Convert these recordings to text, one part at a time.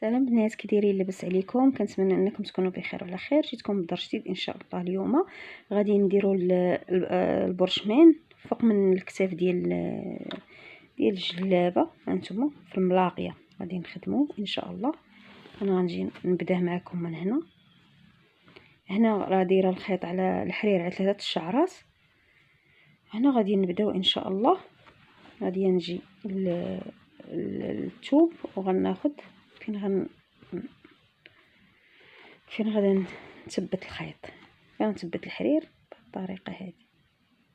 سلام الناس، كي دايرين؟ لاباس عليكم؟ كنتمنى انكم تكونوا بخير وعلى خير. جيتكم بدرس جديد ان شاء الله. اليوم غادي نديروا البرشمان فوق من الكتاف ديال الجلابه. هانتوما في الملاقيه غادي نخدموا ان شاء الله. انا غنجي نبدا معكم من هنا راه دايره الخيط على الحرير على 3 الشعرات. هنا غادي نبداو ان شاء الله. غادي نجي الثوب وغناخد فين غادي نثبت الخيط، غنثبت الحرير بالطريقه هذه.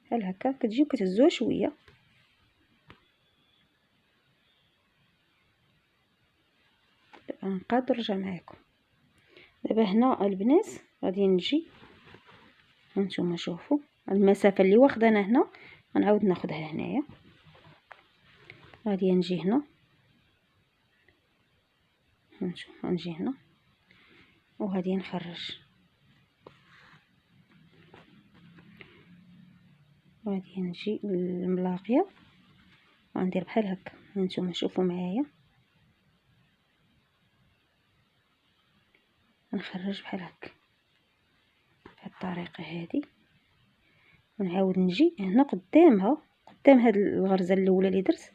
بحال هكا كتجيو كتهزوها شويه. دابا نقاد نرجع معكم. دابا هنا البنات غادي نجي، هانتوما شوفوا المسافه اللي واخده انا هنا غنعاود ناخذها هنايا. غادي نجي هنا، هانتوما غنجي هنا وغادي نخرج. غادي نجي للملاقيه وغندير بحال هكا. هانتوما شوفوا معايا، نخرج بحال هكا بهاد الطريقه هذه، ونعاود نجي هنا قدام هاد الغرزه الاولى اللي درت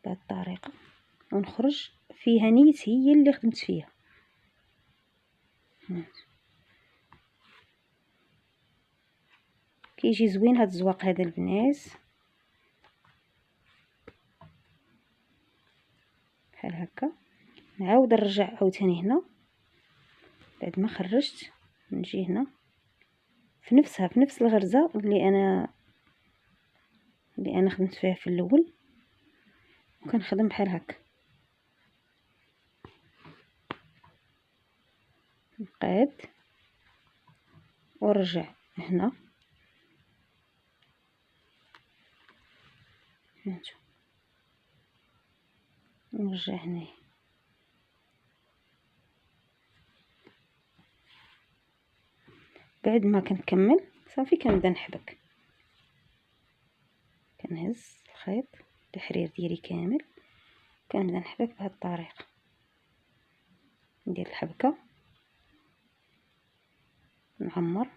بهاد الطريقه، ونخرج فيها نيت هي اللي خدمت فيها. كيجي زوين هاد الزواق هذا البنات، بحال هكا. نعاود نرجع عاوتاني هنا بعد ما خرجت، نجي هنا في نفس الغرزه اللي انا خدمت فيها في الاول، وكنخدم بحال هكا. نقاد ونرجع هنا، نرجع هنا. بعد ما كنكمل صافي كنبدا نحبك، كنهز الخيط الحرير ديالي كامل، كنبدا نحبك بهذه الطريقه. ندير الحبكه، نعمر،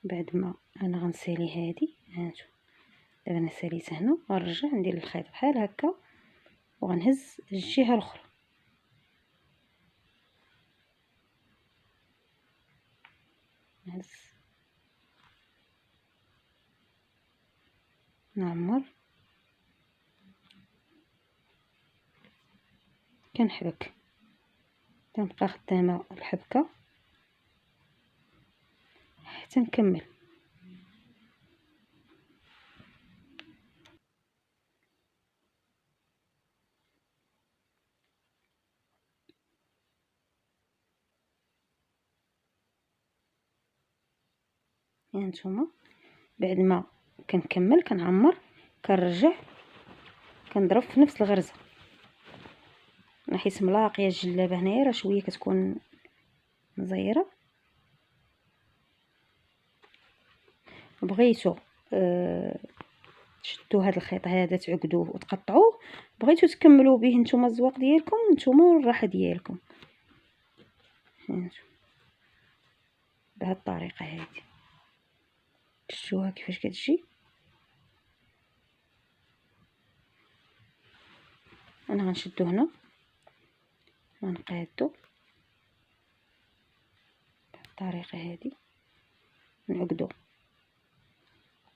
بعد ما انا غنسالي هادي. هانتو دابا انا ساليت هنا، غنرجع ندير الخيط بحال هكا وغنهز الجهه الاخرى. نهز، نعمر، كنحبك، كنبقى خدامه الحبكه حتى نكمل. هانتوما بعد ما كنكمل كنعمر، كنرجع كنضرب في نفس الغرزه. حيت ملاقيه الجلابه هنايا راه شويه كتكون مزيره. بغيتو تشدوا هذا الخيط هذا تعقدوه وتقطعوه، بغيتو تكملوا به نتوما الزواق ديالكم نتوما والراحه ديالكم. بهذه الطريقه هذه شفتوها كيفاش كتجي. انا غنشدو هنا، غنقادو بالطريقه هذه، نعقدو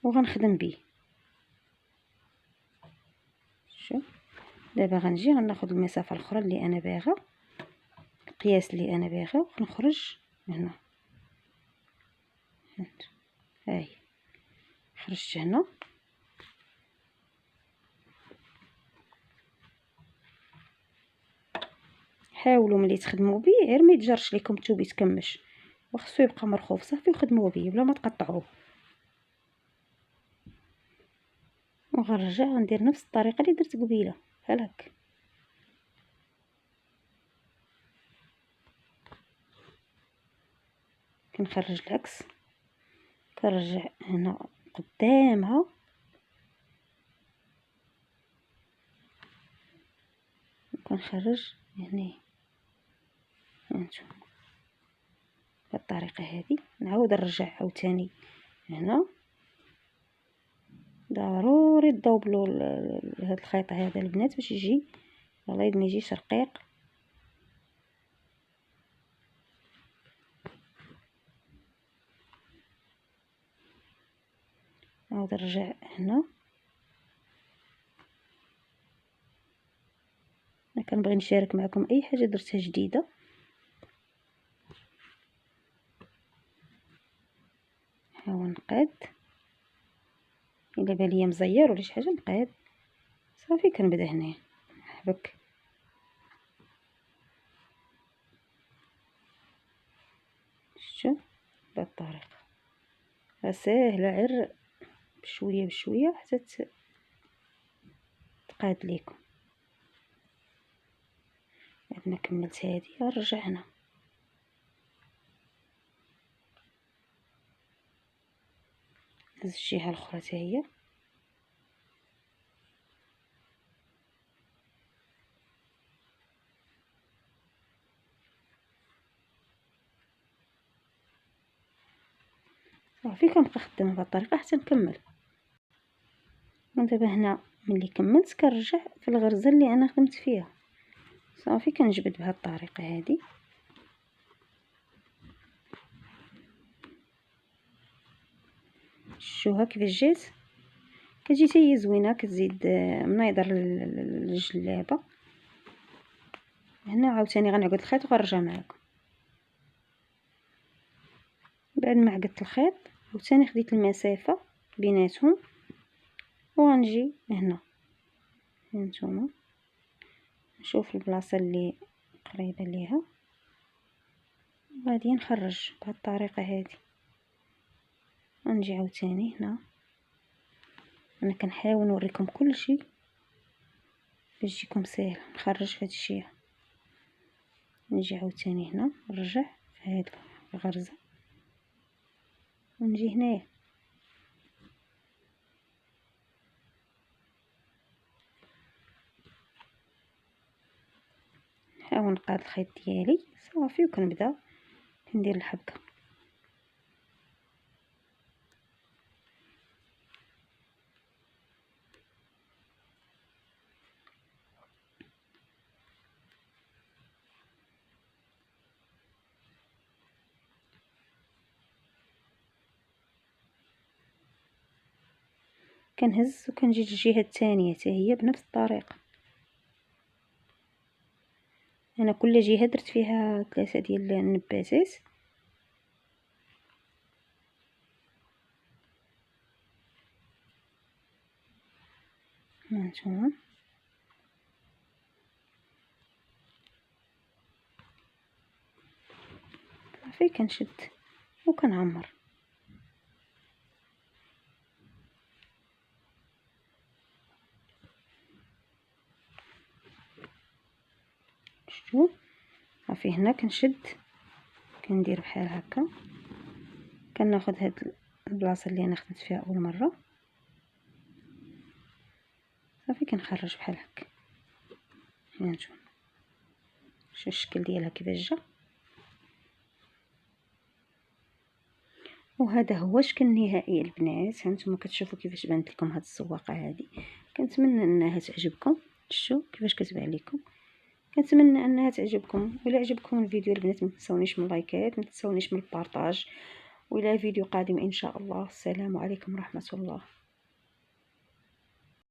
وغنخدم به. شوف دابا غنجي غناخذ المسافه الاخرى اللي انا باغا، القياس اللي انا باغا، ونخرج هنا. هاي خرجت هنا، حاولوا ملي تخدموا به غير ما يتجرش لكم الثوب يتكمش، وخصو يبقى مرخوف صافي، وخدموا به بلا ما تقطعوه. وغنرجع غندير نفس الطريقه اللي درت قبيله بحال هكا. كنخرج العكس، كنرجع هنا قدامها وكنخرج هنا. هانتوما بهاد الطريقه هذه. نعاود نرجع عاوتاني هنا. ضروري تضوبلو هاد الخيط هذا البنات باش يجي الله ما يجيش رقيق. نعاود نرجع هنا. انا كنبغي نشارك معكم اي حاجه درتها جديده. نحاول نقاد، الا باليا مزير ولا شي حاجه نقاد صافي. كنبدا هنا نحبك شتو بهاد الطريقه. راه ساهله، غير بشويه بشويه حتى تقاد ليكم. بعد ما كملت هذه غنرجع هنا. هز الجهه الاخرى حتى هي. صافي كنبقى خدامه بهاد الطريقه حتى نكمل. ودابا هنا ملي كملت كنرجع في الغرزه اللي انا خدمت فيها. صافي كنجبد بهاد الطريقه هذه. شوها كيفاش جات، كتجي حتى هي زوينه. كتزيد منيضر للجلابه. هنا عاوتاني غنعقد الخيط وغنرجع معكم. بعد ما عقدت الخيط عاوتاني خديت المسافه بيناتهم وغنجي هنا. هانتوما نشوف البلاصه اللي قريبه ليها غادي نخرج بهاد الطريقه هذه. غنجي عاوتاني هنا. انا كنحاول نوريكم كل شيء باش يجيكم ساهل. نخرج في هاد الشيء. نجي عاوتاني هنا نرجع في هاد الغرزه ونجي هنايا. نحاول نقاد الخيط ديالي صافي وكنبدا كندير الحبكه. كنهز وكنجي للجهه الثانيه حتى هي بنفس الطريقه. انا كل جهه درت فيها 3 ديال النباتات. هانتوما صافي كنشد وكنعمر. شفتوا صافي هنا كنشد كندير بحال هكا. كناخذ هاد البلاصه اللي انا خدمت فيها اول مره صافي كنخرج بحال هكا. هانتوما شوفوا الشكل ديالها كيفاش جا. وهذا هو الشكل النهائي البنات. هانتوما كتشوفوا كيفاش بانت لكم هاد الزواقه هذه. كنتمنى انها تعجبكم. شفتوا كيفاش كتبان لكم. كنتمنى انها تعجبكم. ولا عجبكم الفيديو البنات ما تنسونيش من اللايكات، ما تنسونيش من البارطاج. والى فيديو قادم ان شاء الله. السلام عليكم ورحمه الله.